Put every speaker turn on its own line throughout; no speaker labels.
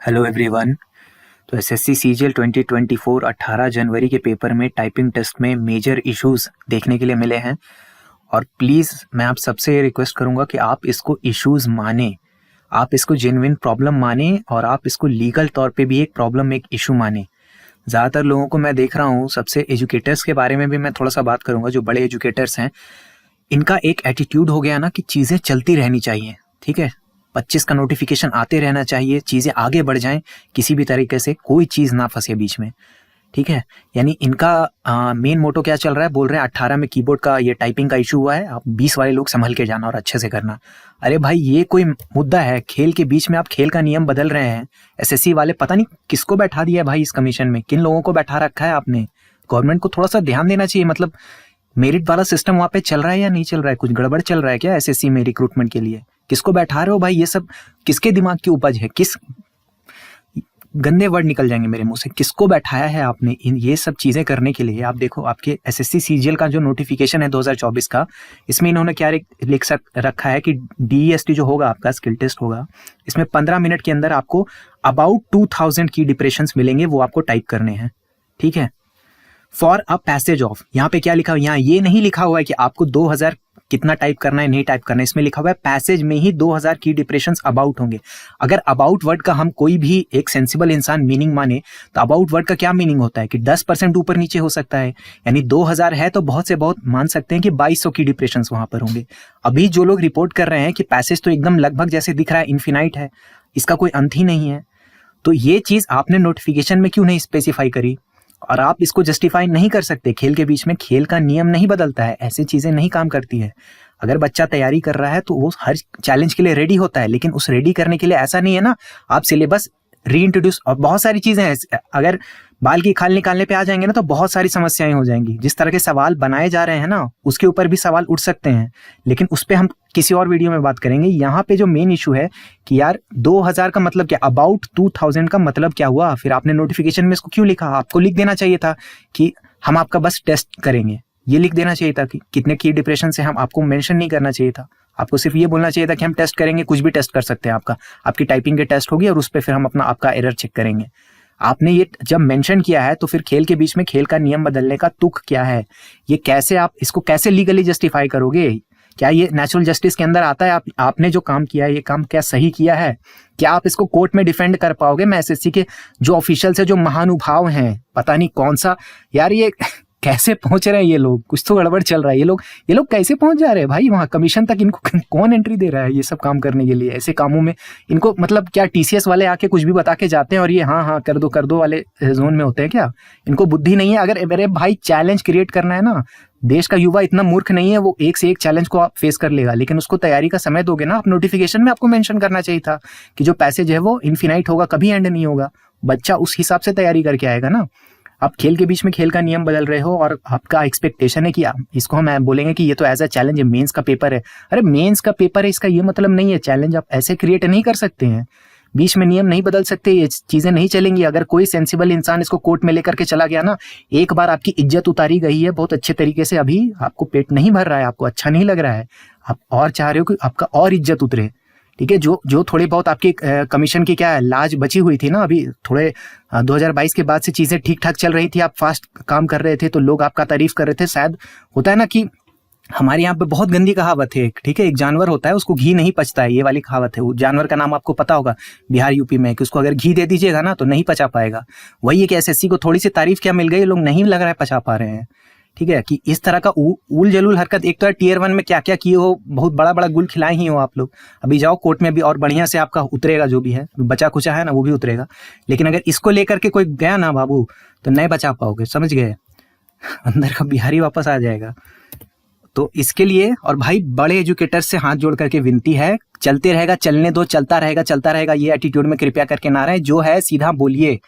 Hello everyone. तो SSC CGL 2024 18 जनवरी के paper में टाइपिंग टेस्ट में मेजर इश्यूज देखने के लिए मिले हैं और प्लीज़ मैं आप सबसे रिक्वेस्ट करूंगा कि आप इसको इश्यूज माने, आप इसको जेन्युइन प्रॉब्लम माने और आप इसको लीगल तौर पे भी एक प्रॉब्लम, एक इशू माने। ज़्यादातर लोगों को मैं देख रहा हूँ, सबसे एजुकेटर्स के बारे में भी मैं थोड़ा सा बात करूँगा, जो बड़े एजुकेटर्स हैं, इनका एक एटीट्यूड हो गया ना कि चीज़ें चलती रहनी चाहिए। ठीक है, 25 का नोटिफिकेशन आते रहना चाहिए, चीज़ें आगे बढ़ जाएं, किसी भी तरीके से कोई चीज़ ना फंसे बीच में। ठीक है, यानी इनका मेन मोटो क्या चल रहा है, बोल रहे हैं 18 में कीबोर्ड का ये टाइपिंग का इशू हुआ है, आप 20 वाले लोग संभल के जाना और अच्छे से करना। अरे भाई, ये कोई मुद्दा है? खेल के बीच में आप खेल का नियम बदल रहे हैं। एसएससी वाले पता नहीं किसको बैठा दिया है भाई इस कमीशन में, किन लोगों को बैठा रखा है आपने। गवर्नमेंट को थोड़ा सा ध्यान देना चाहिए। मतलब मेरिट वाला सिस्टम वहाँ पे चल रहा है या नहीं चल रहा है? कुछ गड़बड़ चल रहा है क्या एसएससी में रिक्रूटमेंट के लिए? किसको बैठा रहे हो भाई? ये सब किसके दिमाग की उपज है? किस गंदे वर्ड निकल जाएंगे मेरे मुंह से, किसको बैठाया है आपने इन ये सब चीजें करने के लिए? आप देखो, आपके एसएससी सीजीएल का जो नोटिफिकेशन है 2024 का, इसमें इन्होंने क्या लिख रखा है कि डीईएसटी जो होगा आपका स्किल टेस्ट होगा, इसमें 15 मिनट के अंदर आपको अबाउट 2000 की डिप्रेशंस मिलेंगे, वो आपको टाइप करने हैं। ठीक है, फॉर अ पैसेज ऑफ, यहाँ पे क्या लिखा हुआ है? यहाँ ये नहीं लिखा हुआ है कि आपको 2000 कितना टाइप करना है, नहीं टाइप करना है। इसमें लिखा हुआ है पैसेज में ही 2000 की डिप्रेशंस अबाउट होंगे। अगर अबाउट वर्ड का हम कोई भी एक सेंसिबल इंसान मीनिंग माने तो अबाउट वर्ड का क्या मीनिंग होता है कि 10% ऊपर नीचे हो सकता है। यानी 2000 है तो बहुत से बहुत मान सकते हैं कि 2200 की डिप्रेशंस वहां पर होंगे। अभी जो लोग रिपोर्ट कर रहे हैं कि पैसेज तो एकदम लगभग जैसे दिख रहा है, इन्फिनाइट है, इसका कोई अंत ही नहीं है, तो ये चीज आपने नोटिफिकेशन में क्यों नहीं स्पेसिफाई करी? और आप इसको जस्टिफाई नहीं कर सकते। खेल के बीच में खेल का नियम नहीं बदलता है, ऐसी चीजें नहीं काम करती है। अगर बच्चा तैयारी कर रहा है तो वो हर चैलेंज के लिए रेडी होता है, लेकिन उस रेडी करने के लिए ऐसा नहीं है ना आप सिलेबस री इंट्रोड्यूस और बहुत सारी चीजें हैं। अगर बाल की खाल निकालने पे आ जाएंगे ना तो बहुत सारी समस्याएं हो जाएंगी। जिस तरह के सवाल बनाए जा रहे हैं ना, उसके ऊपर भी सवाल उठ सकते हैं, लेकिन उस पर हम किसी और वीडियो में बात करेंगे। यहाँ पे जो मेन इशू है कि यार 2000 का मतलब क्या, अबाउट 2000 का मतलब क्या हुआ? फिर आपने नोटिफिकेशन में इसको क्यों लिखा? आपको लिख देना चाहिए था कि हम आपका बस टेस्ट करेंगे, ये लिख देना चाहिए था कि कितने की डिप्रेशन से, हम आपको मेंशन नहीं करना चाहिए था। आपको सिर्फ ये बोलना चाहिए था कि हम टेस्ट करेंगे, कुछ भी टेस्ट कर सकते हैं, आपकी टाइपिंग के टेस्ट होगी और उस पर फिर हम आपका एरर चेक करेंगे। आपने ये जब मेंशन किया है तो फिर खेल के बीच में खेल का नियम बदलने का तुक क्या है? ये कैसे, आप इसको कैसे लीगली जस्टिफाई करोगे? क्या ये नेचुरल जस्टिस के अंदर आता है? आपने जो काम किया है, ये काम क्या सही किया है? क्या आप इसको कोर्ट में डिफेंड कर पाओगे? मैं एसएससी के जो ऑफिशियल्स है, जो महानुभाव हैं, पता नहीं कौन सा, यार ये कैसे पहुंच रहे हैं ये लोग? कुछ तो गड़बड़ चल रहा है। ये लोग कैसे पहुंच जा रहे हैं भाई वहां कमीशन तक? इनको कौन एंट्री दे रहा है ये सब काम करने के लिए? ऐसे कामों में इनको मतलब क्या टीसीएस वाले आके कुछ भी बता के जाते हैं और ये हाँ हाँ कर दो वाले जोन में होते हैं क्या? इनको बुद्धि नहीं है? अगर मेरे भाई चैलेंज क्रिएट करना है ना, देश का युवा इतना मूर्ख नहीं है, वो एक से एक चैलेंज को आप फेस कर लेगा, लेकिन उसको तैयारी का समय दोगे ना। आप नोटिफिकेशन में आपको मेंशन करना चाहिए था कि जो पैसेज है वो इन्फिनाइट होगा, कभी एंड नहीं होगा। बच्चा उस हिसाब से तैयारी करके आएगा ना। आप खेल के बीच में खेल का नियम बदल रहे हो और आपका एक्सपेक्टेशन है कि इसको हम बोलेंगे कि ये तो एज अ चैलेंज है, मेंस का पेपर है। अरे मेंस का पेपर है, इसका ये मतलब नहीं है चैलेंज आप ऐसे क्रिएट नहीं कर सकते हैं। बीच में नियम नहीं बदल सकते, ये चीजें नहीं चलेंगी। अगर कोई सेंसिबल इंसान इसको कोर्ट में लेकर के चला गया ना, एक बार आपकी इज्जत उतारी गई है बहुत अच्छे तरीके से, अभी आपको पेट नहीं भर रहा है, आपको अच्छा नहीं लग रहा है, आप और चाह रहे हो कि आपका और इज्जत उतरे। ठीक है, जो थोड़ी बहुत आपकी कमीशन की क्या लाज बची हुई थी ना, अभी थोड़े 2022 के बाद से चीजें ठीक ठाक चल रही थी, आप फास्ट काम कर रहे थे तो लोग आपका तारीफ कर रहे थे। शायद होता है ना कि हमारे यहाँ पे बहुत गंदी कहावत है, ठीक है, एक जानवर होता है उसको घी नहीं पचता है, ये वाली कहावत है। वो जानवर का नाम आपको पता होगा बिहार यूपी में, कि उसको अगर घी दे दीजिएगा ना तो नहीं पचा पाएगा। वही है कि एसएससी को थोड़ी सी तारीफ क्या मिल गई, लोग नहीं लग रहा है पचा पा रहे हैं। ठीक है, कि इस तरह का उल जलूल हरकत, एक तो टीयर 1 में क्या क्या किए हो, बहुत बड़ा बड़ा गुल खिलाए ही हो आप लोग। अभी जाओ कोर्ट में भी और बढ़िया से आपका उतरेगा, जो भी है बचा कुचा है ना वो भी उतरेगा। लेकिन अगर इसको लेकर के कोई गया ना बाबू तो नहीं बचा पाओगे, समझ गए? अंदर का बिहारी वापस आ जाएगा। तो इसके लिए, और भाई बड़े एजुकेटर्स से हाथ जोड़ करके विनती है, चलते रहेगा, चलने दो, चलता रहेगा, ये एटीट्यूड में कृपया करके ना रहे। जो है सीधा बोलिए।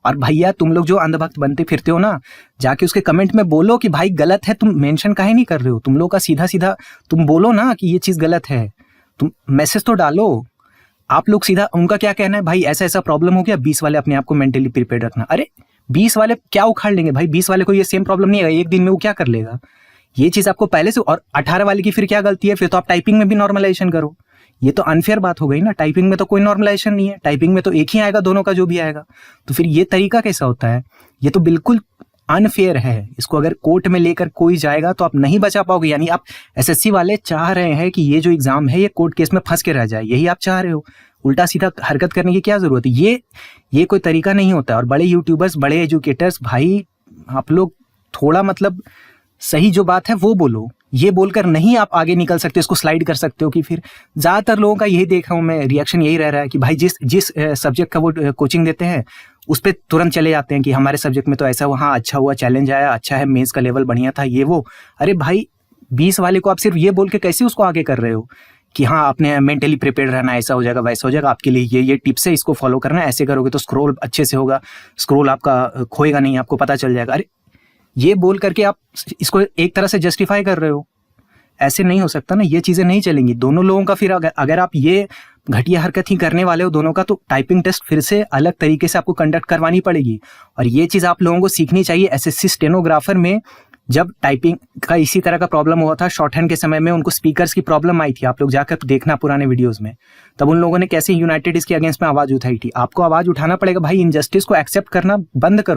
और भैया तुम लोग जो अंधभक्त बनते फिरते हो ना, जाके उसके कमेंट में बोलो कि भाई गलत है, तुम मेंशन काहे नहीं कर रहे हो? तुम लोग का सीधा सीधा तुम बोलो ना कि ये चीज गलत है, तुम मैसेज तो डालो। आप लोग सीधा, उनका क्या कहना है भाई ऐसा ऐसा प्रॉब्लम हो गया, 20 वाले अपने आप को मेंटली प्रिपेयर रखना। अरे 20 वाले क्या उखाड़ लेंगे भाई? 20 वाले को ये सेम प्रॉब्लम नहीं है, एक दिन में वो क्या कर लेगा? ये चीज आपको पहले से। और 18 वाले की फिर क्या गलती है? फिर तो आप टाइपिंग में भी नॉर्मलाइजेशन करो। ये तो अनफेयर बात हो गई ना। टाइपिंग में तो कोई नॉर्मलाइजेशन नहीं है, टाइपिंग में तो एक ही आएगा दोनों का जो भी आएगा। तो फिर ये तरीका कैसा होता है? ये तो बिल्कुल अनफेयर है। इसको अगर कोर्ट में लेकर कोई जाएगा तो आप नहीं बचा पाओगे। यानी आप एसएससी वाले चाह रहे हैं कि ये जो एग्जाम है ये कोर्ट केस में फंस के रह जाए, यही आप चाह रहे हो। उल्टा सीधा हरकत करने की क्या जरूरत है? ये कोई तरीका नहीं होता। और बड़े यूट्यूबर्स, बड़े एजुकेटर्स, भाई आप लोग थोड़ा मतलब सही जो बात है वो बोलो। ये बोलकर नहीं आप आगे निकल सकते, इसको स्लाइड कर सकते हो कि फिर ज्यादातर लोगों का यही देख रहा हूँ मैं, रिएक्शन यही रह रहा है कि भाई जिस सब्जेक्ट का वो कोचिंग देते हैं उस पर तुरंत चले जाते हैं कि हमारे सब्जेक्ट में तो ऐसा हुआ, हाँ अच्छा हुआ, चैलेंज आया, अच्छा है, मेंस का लेवल बढ़िया था, ये वो। अरे भाई 20 वाले को आप सिर्फ ये बोल के कैसे उसको आगे कर रहे हो कि हाँ आपने मेंटली प्रिपेयर रहना, ऐसा हो जाएगा, वैसा हो जाएगा, आपके लिए ये टिप्स है, इसको फॉलो करना है, ऐसे करोगे तो स्क्रोल अच्छे से होगा, स्क्रोल आपका खोएगा नहीं, आपको पता चल जाएगा। अरे ये बोल करके आप इसको एक तरह से जस्टिफाई कर रहे हो। ऐसे नहीं हो सकता ना, ये चीजें नहीं चलेंगी दोनों लोगों का। फिर अगर आप ये घटिया हरकत ही करने वाले हो दोनों का, तो टाइपिंग टेस्ट फिर से अलग तरीके से आपको कंडक्ट करवानी पड़ेगी। और ये चीज आप लोगों को सीखनी चाहिए। एसएससी स्टेनोग्राफर में जब टाइपिंग का इसी तरह का प्रॉब्लम हुआ था शॉर्ट हैंड के समय में, उनको स्पीकर्स की प्रॉब्लम आई थी, आप लोग जाकर देखना पुराने वीडियोस में। तब उन लोगों ने कैसे यूनाइटेड इसके अगेंस्ट में आवाज उठाई थी। आपको आवाज उठाना पड़ेगा भाई, इनजस्टिस को एक्सेप्ट करना बंद करो।